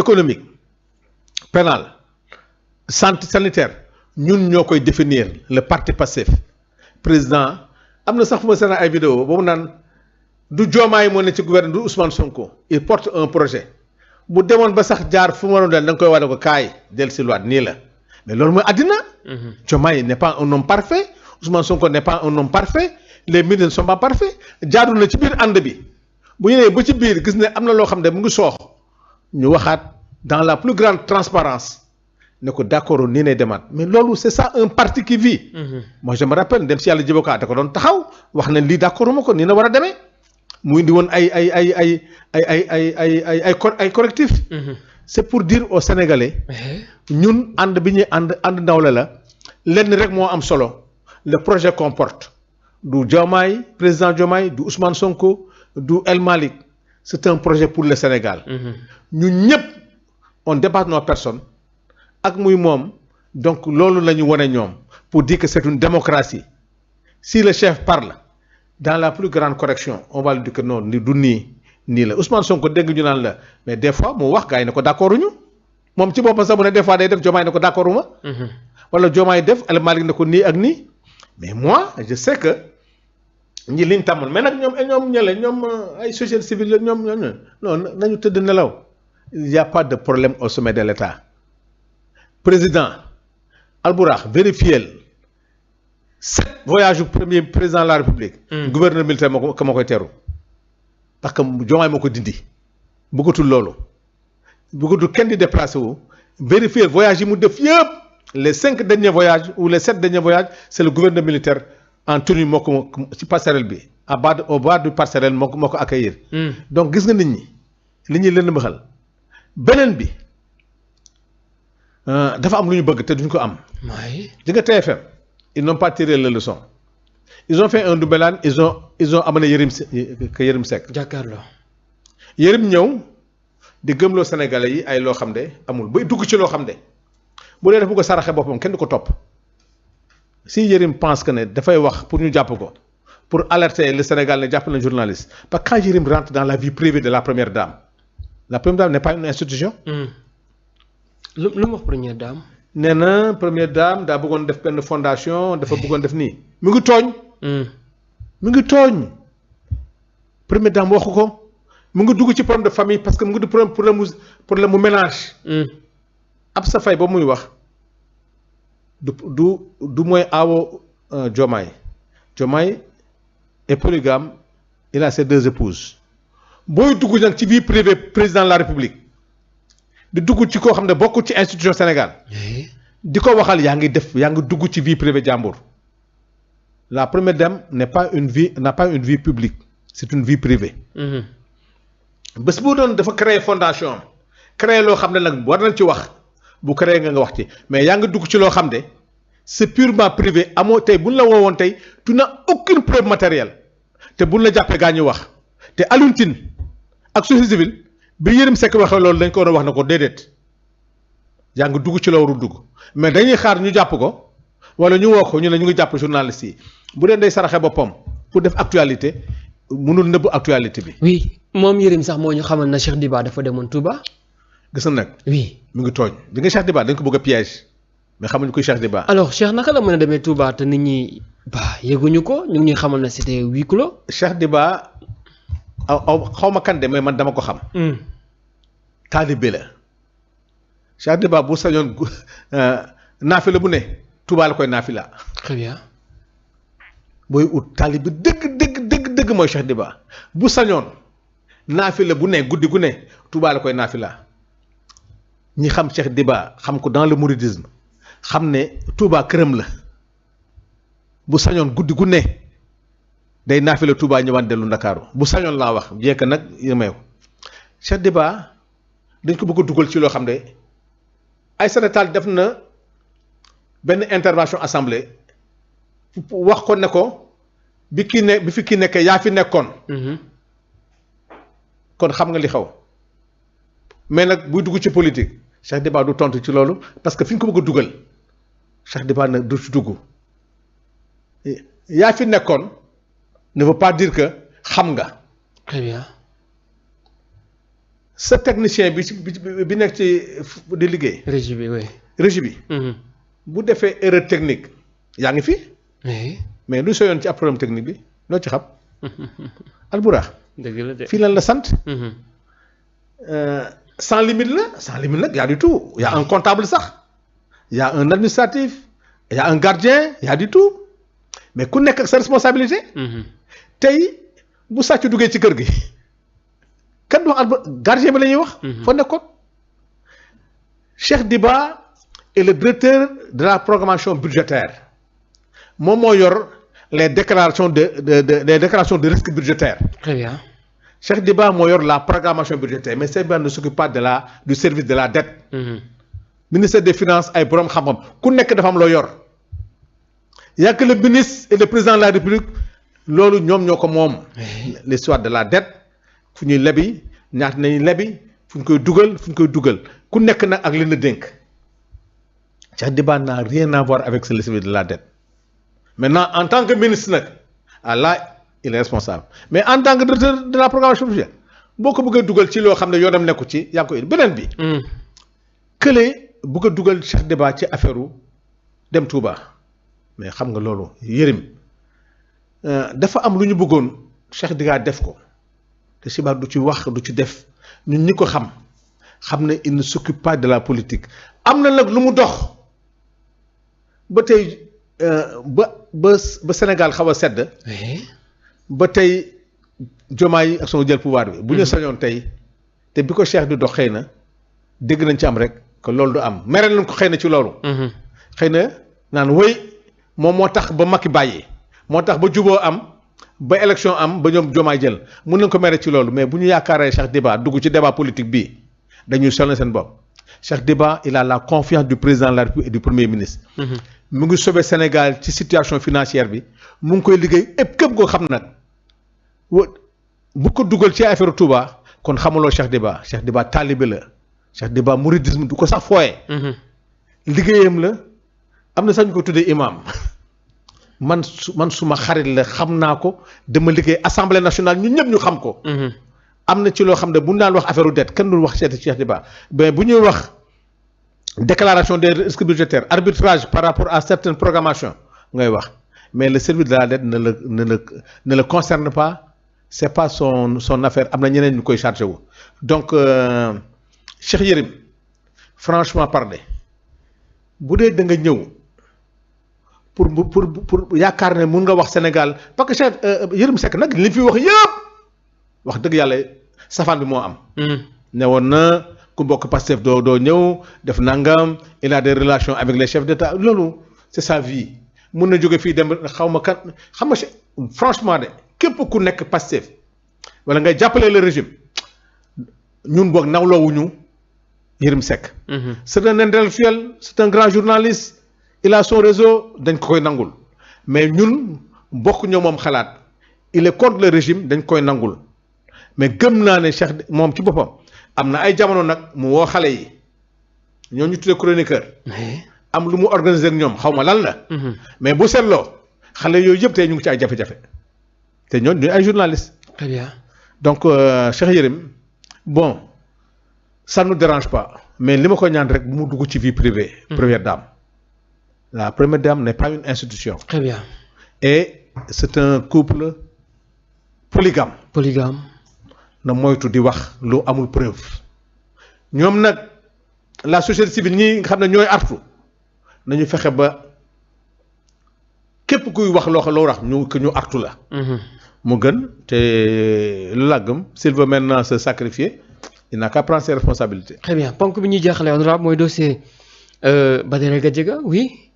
économique pénal santé sanitaire ñun ñoo koy définir le parti Pastef président am na sax fu ma seen ay vidéo ba mu naan du Diomaye moo ne ci gouvernement du Ousmane Sonko il porte un projet bu demoon ba sax jaar fu mu waroon da nga koy wane ko kaay del si luwaat nii la mais loolu mooy àddina. Diomaye n'est pas un homme parfait Ousmane Sonko n'est pas un homme parfait les ministres ne sont pas parfaits jaadu na ci biir ànd bi bu ñu nee ba ci biir gis ne am na loo xam ne mu ngi soox ñu waxaat dans la plus grande transparence ne ko d'accord nii nay demaat mais loolu c'est ça un parti qui vit. Moi je me rappelle dem si yàlla jiboka da ko doon taxaw wax na lii d'accord ma ko nii na war a demee mu indi woon ay correctifs. C'est pour dire aux Sénégalais ñun ànd bi ñuy ànd ndawle la lenn rek moo am solo le projet qu'on porte du Diomaye président Diomaye du Ousmane Sonko du El Malick c'est un projet pour le Sénégal. ñun ñëpp on dépasse nos personnes ak muy moom donc loolu la ñu wane ñoom pour dire que c'est une démocratie si le chef parle dans la plus grande correction on va lui dire que non du nii la Ousmane Sonko dégg ñu naan la mais des fois mu wax gars yi ne ko d'accord ñu moom ci boppam sax mu ne des fois day def Diomaye ne ko d'accord ma wala Diomaye def El Malick ne ko nii ak nii mais moi je sais que ñi liñ tàmmoon mais nag ñoom ñële ñoom ay société civile ñoom non nañu tëdd nelaw il y a pas de problème au sommet de l'État président Albourakh vérifier 7 voyages yu premier président de la République gouverneur militaire moo koy teeru parce que Diomaye moo ko dindi bëggatul loolu bëggatul kenn di déplacé wu vérifier voyage yi mu def yëpp les 5 derniers voyages ou les 7 derniers voyages c'est le gouverneur militaire en tenue moo ko ci passerelle bi au bas du passerelle moo ko accueillir. Donc gis nga nit ñi li ñuy leen bëxal beneen bi dafa am lu ñu bëgg te duñ ko am. oui. di nga TFM ils n'ont pas tiré la leçon. Ils ont fait un doublage ils ont amené Yérim Seck. jàkkaarloo. Yérim ñëw di gëmloo Sénégalais yi ay loo xam ne amul bay dugg ci loo xam ne bu dee def bu ko saraxe boppam kenn du ko topp si Yérim pense que ne dafay wax pour ñu jàpp ko pour alerter le Sénégal ne jàpp na journaliste parce que quand Yérim rentre dans la vie privée de la première dame n'est pas une institution. lu mu wax première dame. nee na première dame daa bëggoon def benn fondation dafa bëggoon def nii mu ngi tooñ. mu ngi tooñ première dame waxu ko mu ngi dugg ci problème de famille parce que mu ngi di problème mu ménage. Absa Faye ba muy wax du mooy aawo Diomaye Diomaye est polygame il a ses 2 épouses booy dugg nag ci vie privée président de la République di dugg ci koo xam ne bokkul ci institution Sénégal di ko waxal yaa ngi dugg ci vie privée jàmbur. La première dame n'a pas une vie publique c'est une vie privée. bés bu doon dafa créer fondation am créer loo xam ne nag war nañ ci wax bu créer nga wax ci mais yaa ngi dugg ci loo xam ne c'est purement privé amoo tey buñ la woowoon tey tu n'as aucune preuve matérielle te buñ la jàppee gaa ñu wax te Alioune Tine ak société civile bi Yérim Seck waxee loolu dañ ko war a wax na ko déedéet yaa ngi dugg ci la warul dugg mais dañuy xaar ñu jàpp ko wala ñu woo ko ñu ne ñu ngi jàpp journaliste yi bu dee day saraxe boppam pour def actualité mënul nëbb actualité bi. oui moom Yérim sax moo ñu xamal na Cheikh Diba dafa demoon Touba. gis na nag. oui mu ngi tooñ di nga Cheikh Diba dañ ko bëgg a piège mais xamuñu koy Cheikh Diba. alors Cheikh naka la mën a demee Touba te nit ñi yëguñu ko ñu ngi ñuy xamal na c'était huis clos. Cheikh Diba xaw ma kan de mais man dama ko xam. taalibe la Cheikh Diba bu sañoon naafila bu ne Touba la koy naafila. très bien. booy ut taalibe dëgg mooy Cheikh Diba bu sañoon naafila bu ne guddi gu ne Touba la koy naafila ñi xam Cheikh Diba xam ko dans le mouridisme xam ne Touba këram la bu sañoon guddi gu ne day naafila Touba ñëwaat dellu Ndakaaru bu sañoon laa wax bien que nag yemeew Cheikh Diba dañ ko bëgg a dugal ci loo xam ne Aïssata Tall def na benn intervention assemblée wax ko ne ko bi fi kii nekkee yaa fi nekkoon. kon xam nga li xaw mais nag buy dugg ci politique Cheikh Diba du tontu ci loolu parce que fi ñu ko bëgg a dugal Cheikh Diba nag du ci dugg yaa fi nekkoon ne veut pas dire que xam nga. très bien. sa technicien bi nekk ci di liggéey. régie bi oui. régie bi. bu defee erreur technique yaa ngi fi. mais lu soo yoon ci ab problème technique bi loo ci xam. Albourakh. dëgg la de fii lan la sant. sans limite la sans limite nag y a du tout y a un comptable sax y a un administratif y a un gardien y a du tout mais ku nekk ak sa responsabilité. tey bu sàcc duggee ci kër gi. kan du wax gardien bi la ñuy wax. fa nekkoon Cheikh Diba est le directeur de la programmation budgétaire moom moo yor les déclarations les déclarations de risque budgétaire. Très bien. Cheikh Diba moo yor la programmation budgétaire mais Cheikh Diba ne s'occupe pas du service de la dette. Ministère des finances ay borom xam-xam ku nekk dafa am loo yor. y a que le ministre et le président de la République loolu ñoom ñoo ko moom. l'histoire de la dette. fu ñuy lebi ñaata nañu lebi fu ñu koy dugal ku nekk nag ak li na dénk Cheikh Diba n'a rien à voir avec le service de la dette maintenant en tant que ministre nag là il est responsable mais en tant que directeur de la programmation budgétaire boo ko bëggee dugal ci loo xam ne yoonam nekku ci yaa ngi koy beneen bi. kële bëgg a dugal Cheikh Diba ci affaire dem Touba mais xam nga loolu Yérim dafa am lu ñu bëggoon Cheikh Diba def ko. te Chiba du ci wax du ci def ñun ñi ko xam ne il ne s'occupe pas de la politique am na nag lu mu dox ba tey ba Sénégal xaw a sedd. ba tey Diomaye ak sama jël pouvoir bi. bu ñu sañoon tey te bi ko Cheikh di dox xëy na dégg nañ ci am rek que loolu du am mere nañ ko xëy na ci loolu. xëy na naan wéy moom moo tax ba Macky bàyyi moo tax ba juboo am. ba élection am ba ñoom Diomaye jël mën nañ ko mere ci loolu mais bu ñu yaakaaree Cheikh Diba dugg ci débat politique bii dañuy sonal seen bopp Cheikh Diba il a la confiance du président de la République et du premier ministre. mu ngi sauver Sénégal ci situation financière bi mu ngi koy liggéey képp koo xam nag bu ko dugal ci affaire Touba kon xamuloo Cheikh Diba taalibe la Cheikh Diba mouridisme du ko sax fooye. liggéeyam la am na sax ñu ko tuddee imam. man suma xarit la xam naa ko dama liggéey assemblée nationale ñun ñëpp ñu xam ko. am na ci loo xam ne bu ñu daan wax affaire dette kenn du wax Cheikh Diba mais bu ñuy wax déclaration des risques budgétaires arbitrage par rapport à certaines programmations ngay wax mais le service de la dette ne le concerne pas c'est pas son affaire am na ñeneen ñu koy chargé wu. donc Cheikh Yérim franchement parler bu dee da nga ñëw. pour yaakaar ne mun nga wax Sénégal parce que Cheikh Yérim Seck nag li fi wax yëpp wax dëgg yàlla safaan bi moo am. ne woon na ku bokk Pastef doo ñëw def nangam il a des relations avec les chefs d'État loolu c'est sa vie mun na jóge fii dem xaw ma kan xam nga franchement de képp ku nekk Pastef wala ngay jàppale le régime ñun boog nawloowuñu Yérim Seck. c'est un intellectuel c'est un grand journaliste. il a son réseau dañ ko koy nangul mais ñun bokk ñoo moom xalaat il est contre le régime dañ koy nangul mais gëm naa ne Cheikh moom ci boppam am na ay jamono nag mu woo xale yi ñoo ñu tuddee chroniqueur am lu mu organiser ak ñoom xaw ma lan la mais bu seetloo xale yooyu yëpp tey ñu ngi ci ay jafe-jafe te ñooñu ñu ay journalistes. Très bien. donc Cheikh Yérim bon ça nous dérange pas mais li ma ko ñaan rek bu mu dugg ci vie privée. première dame. La première dame n'est pas une institution. Très bien. Et c'est un couple polygame. Polygame. na moytu di wax lu amul preuve ñoom nag la société civile ñi nga xam ne ñooy artu nañu fexe ba képp kuy wax loo wax ñu artu la. mu gën te lu làggam s'il veut maintenant se sacrifier il n'a qu'à prendre ses responsabilités. Très bien ponk bi ñuy jeexalee honorable mooy dossier Badara Gadiaga oui.